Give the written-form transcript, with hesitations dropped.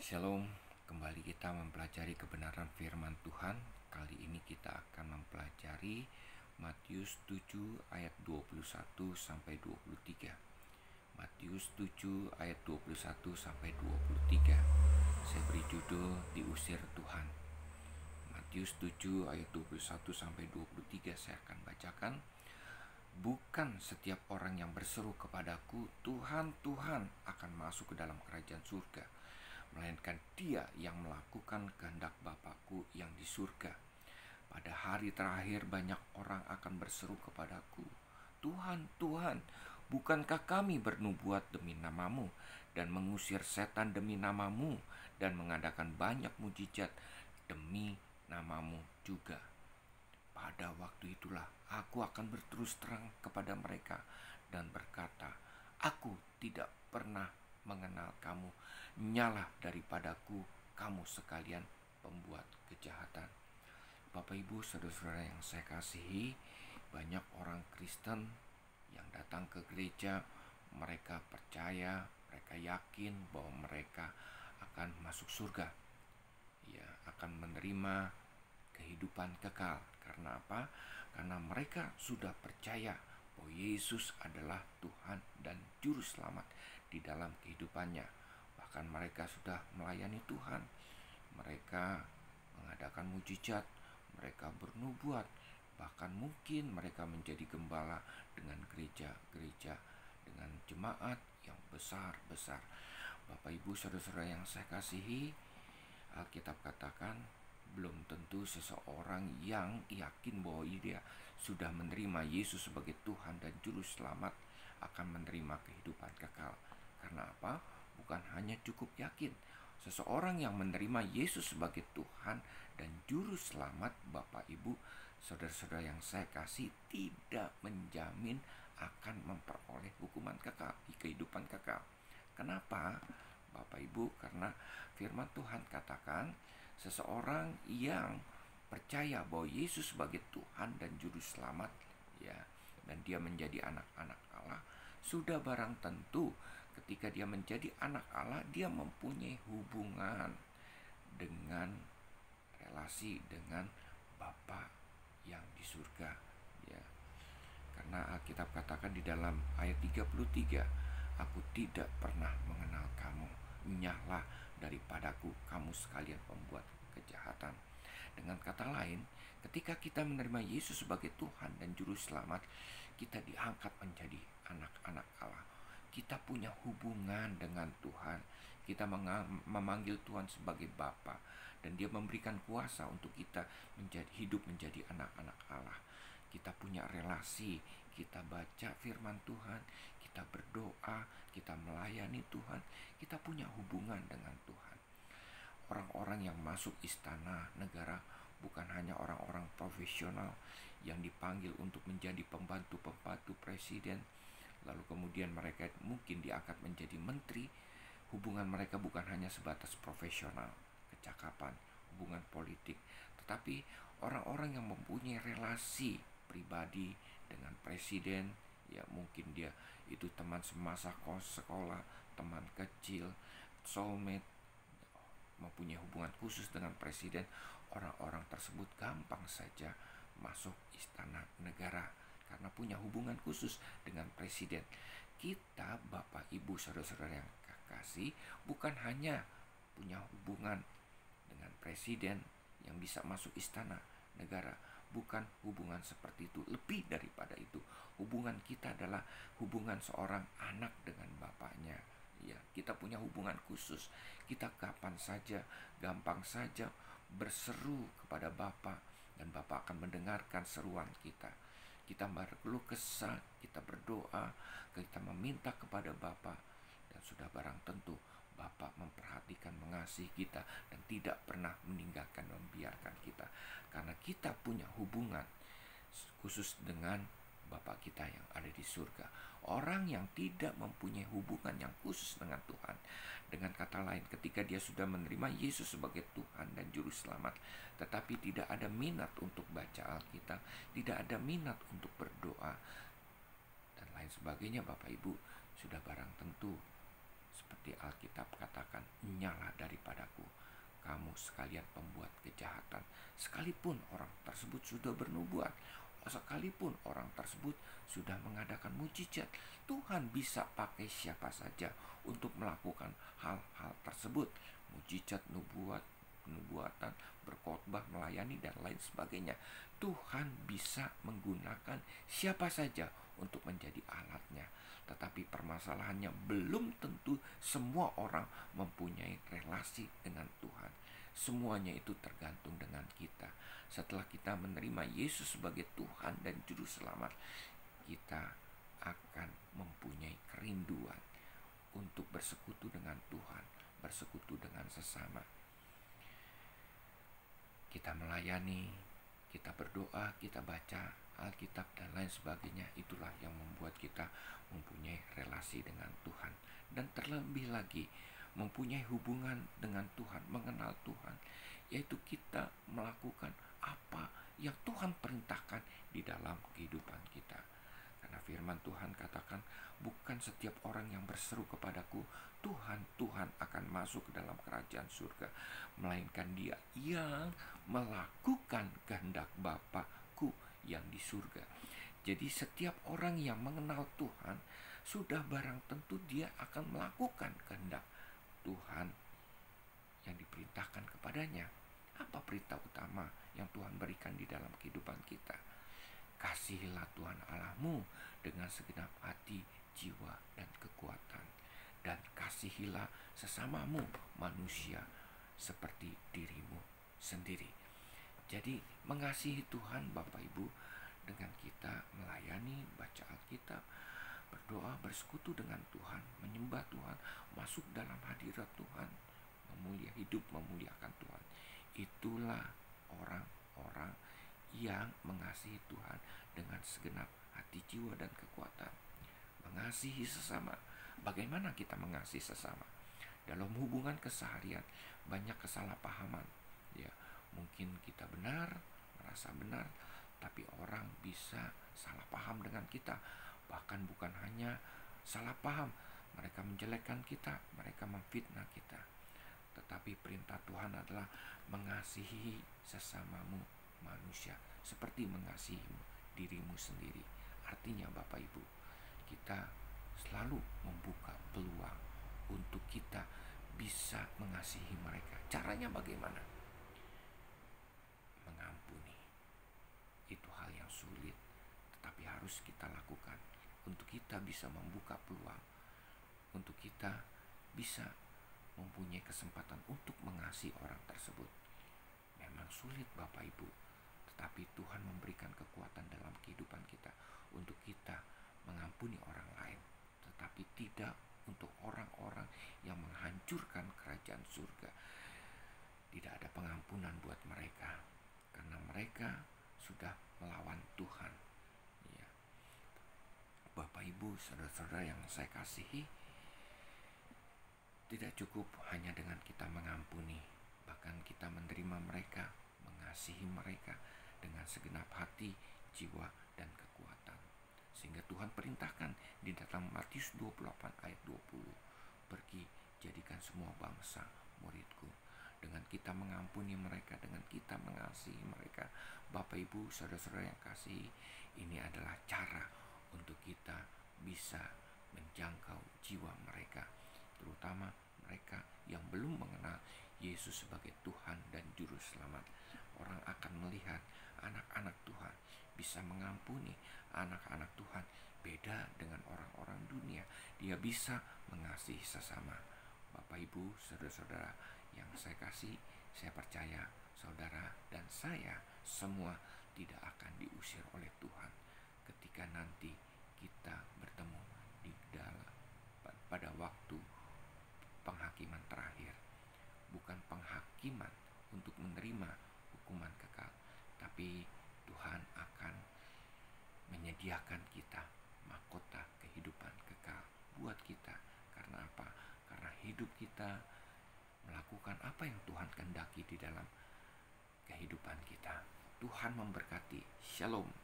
Shalom, kembali kita mempelajari kebenaran firman Tuhan. Kali ini kita akan mempelajari Matius 7 ayat 21 sampai 23. Matius 7 ayat 21 sampai 23. Saya beri judul Diusir Tuhan. Matius 7 ayat 21 sampai 23 saya akan bacakan. Bukan setiap orang yang berseru kepadaku, Tuhan, Tuhan, akan masuk ke dalam kerajaan surga, melainkan dia yang melakukan kehendak Bapakku yang di surga. Pada hari terakhir banyak orang akan berseru kepadaku, Tuhan, Tuhan, bukankah kami bernubuat demi namamu dan mengusir setan demi namamu dan mengadakan banyak mujizat demi namamu juga? Pada waktu itulah aku akan berterus terang kepada mereka dan berkata, aku tidak pernah mengenal kamu. Nyalah daripadaku, kamu sekalian pembuat kejahatan. Bapak Ibu, saudara-saudara yang saya kasihi, banyak orang Kristen yang datang ke gereja, mereka percaya, mereka yakin bahwa mereka akan masuk surga, ya, akan menerima kehidupan kekal. Karena apa? Karena mereka sudah percaya bahwa Yesus adalah Tuhan dan Juru Selamat di dalam kehidupannya. Bahkan mereka sudah melayani Tuhan, mereka mengadakan mujizat, mereka bernubuat, bahkan mungkin mereka menjadi gembala dengan gereja-gereja, dengan jemaat yang besar-besar. Bapak Ibu saudara-saudara yang saya kasihi, Alkitab katakan belum tentu seseorang yang yakin bahwa dia sudah menerima Yesus sebagai Tuhan dan Juru Selamat akan menerima kehidupan kekal. Karena apa? Bukan hanya cukup yakin. Seseorang yang menerima Yesus sebagai Tuhan dan Juru Selamat, Bapak Ibu, saudara-saudara yang saya kasih, tidak menjamin akan memperoleh hukuman kekal, kehidupan kekal. Kenapa? Bapak Ibu, karena firman Tuhan katakan seseorang yang percaya bahwa Yesus sebagai Tuhan dan Juru Selamat, ya, dan dia menjadi anak-anak Allah, sudah barang tentu ketika dia menjadi anak Allah, dia mempunyai hubungan dengan relasi dengan Bapa yang di surga, ya. Karena Alkitab katakan di dalam ayat 33, aku tidak pernah mengenal kamu, nyahlah daripadaku, kamu sekalian pembuat kejahatan. Dengan kata lain, ketika kita menerima Yesus sebagai Tuhan dan Juru Selamat, kita diangkat menjadi anak-anak Allah. Kita punya hubungan dengan Tuhan. Kita memanggil Tuhan sebagai Bapa, dan Dia memberikan kuasa untuk kita hidup menjadi anak-anak Allah. Kita punya relasi, kita baca firman Tuhan, kita berdoa, kita melayani Tuhan, kita punya hubungan dengan Tuhan. Orang-orang yang masuk istana negara bukan hanya orang-orang profesional yang dipanggil untuk menjadi pembantu-pembantu presiden, lalu kemudian mereka mungkin diangkat menjadi menteri. Hubungan mereka bukan hanya sebatas profesional, kecakapan, hubungan politik, tetapi orang-orang yang mempunyai relasi pribadi dengan presiden, ya mungkin dia itu teman semasa sekolah, teman kecil, soulmate, mempunyai hubungan khusus dengan presiden. Orang-orang tersebut gampang saja masuk istana negara karena punya hubungan khusus dengan presiden. Kita, Bapak Ibu saudara-saudara yang kasih, bukan hanya punya hubungan dengan presiden yang bisa masuk istana negara, bukan hubungan seperti itu. Lebih daripada itu, hubungan kita adalah hubungan seorang anak dengan bapaknya. Ya, kita punya hubungan khusus. Kita kapan saja, gampang saja berseru kepada Bapa, dan Bapa akan mendengarkan seruan kita. Kita berkeluh kesah, kita berdoa, kita meminta kepada Bapa, dan sudah barang tentu Bapa memperhatikan, mengasihi kita, dan tidak pernah meninggalkan dan membiarkan kita. Karena kita punya hubungan khusus dengan Bapa kita yang ada di surga. Orang yang tidak mempunyai hubungan yang khusus dengan Tuhan, dengan kata lain, ketika dia sudah menerima Yesus sebagai Tuhan dan Juru Selamat, tetapi tidak ada minat untuk baca Alkitab, tidak ada minat untuk berdoa, dan lain sebagainya, Bapak Ibu, sudah barang tentu seperti Alkitab katakan, nyala daripadaku kamu sekalian pembuat kejahatan. Sekalipun orang tersebut sudah bernubuat, sekalipun orang tersebut sudah mengadakan mujizat, Tuhan bisa pakai siapa saja untuk melakukan hal-hal tersebut. Mujizat, nubuatan, berkhotbah, melayani, dan lain sebagainya. Tuhan bisa menggunakan siapa saja untuk menjadi alatnya. Tetapi permasalahannya, belum tentu semua orang mempunyai relasi dengan Tuhan. Semuanya itu tergantung dengan kita. Setelah kita menerima Yesus sebagai Tuhan dan Juru Selamat, kita akan mempunyai kerinduan untuk bersekutu dengan Tuhan, bersekutu dengan sesama. Kita melayani, kita berdoa, kita baca Alkitab dan lain sebagainya. Itulah yang membuat kita mempunyai relasi dengan Tuhan. Dan terlebih lagi mempunyai hubungan dengan Tuhan, mengenal Tuhan, yaitu kita melakukan apa yang Tuhan perintahkan di dalam kehidupan kita. Karena firman Tuhan katakan, bukan setiap orang yang berseru kepadaku, Tuhan, Tuhan, akan masuk ke dalam kerajaan surga, melainkan dia yang melakukan kehendak Bapa-Ku yang di surga. Jadi setiap orang yang mengenal Tuhan, sudah barang tentu dia akan melakukan kehendak Tuhan yang diperintahkan kepadanya. Apa perintah utama yang Tuhan berikan di dalam kehidupan kita? Kasihilah Tuhan Allahmu dengan segenap hati, jiwa, dan kekuatan. Dan kasihilah sesamamu manusia seperti dirimu sendiri. Jadi mengasihi Tuhan Bapak Ibu, dengan kita melayani, baca Alkitab, berdoa, bersekutu dengan Tuhan, menyembah Tuhan, masuk dalam hadirat Tuhan, memuliakan Tuhan. Itulah orang-orang yang mengasihi Tuhan dengan segenap hati, jiwa, dan kekuatan. Mengasihi sesama. Bagaimana kita mengasihi sesama? Dalam hubungan keseharian banyak kesalahpahaman. Ya, mungkin kita benar, merasa benar, tapi orang bisa salah paham dengan kita. Bahkan bukan hanya salah paham, mereka menjelekkan kita, mereka memfitnah kita. Tetapi perintah Tuhan adalah mengasihi sesamamu manusia seperti mengasihi dirimu sendiri. Artinya Bapak Ibu, kita selalu membuka peluang untuk kita bisa mengasihi mereka. Caranya bagaimana? Mengampuni. Itu hal yang sulit, tetapi harus kita lakukan untuk kita bisa membuka peluang, untuk kita bisa mempunyai kesempatan untuk mengasihi orang tersebut. Memang sulit Bapak Ibu, tetapi Tuhan memberikan kekuatan dalam kehidupan kita untuk kita mengampuni orang lain, tetapi tidak untuk orang-orang yang menghancurkan kerajaan surga. Tidak ada pengampunan buat mereka, karena mereka sudah melawan Tuhan. Ya. Bapak Ibu, saudara-saudara yang saya kasihi, tidak cukup hanya dengan kita mengampuni, bahkan kita menerima mereka, mengasihi mereka dengan segenap hati, jiwa, dan kekuatan. Sehingga Tuhan perintahkan di dalam Matius 28 ayat 20, pergi jadikan semua bangsa muridku. Dengan kita mengampuni mereka, dengan kita mengasihi mereka, Bapak Ibu, saudara-saudara yang kasih, ini adalah cara untuk kita bisa menjangkau jiwa mereka, terutama mereka yang belum mengenal Yesus sebagai Tuhan dan Juru Selamat. Orang akan melihat anak-anak Tuhan bisa mengampuni, anak-anak Tuhan beda dengan orang-orang dunia. Dia bisa mengasihi sesama. Bapak Ibu, saudara-saudara yang saya kasih, saya percaya saudara dan saya semua tidak akan diusir oleh Tuhan ketika nanti kita bertemu di dalam pada waktu penghakiman terakhir. Bukan penghakiman untuk menerima hukuman kekal, tapi Tuhan akan menyediakan kita mahkota kehidupan kekal buat kita. Karena apa? Karena hidup kita melakukan apa yang Tuhan kehendaki di dalam kehidupan kita. Tuhan memberkati. Shalom.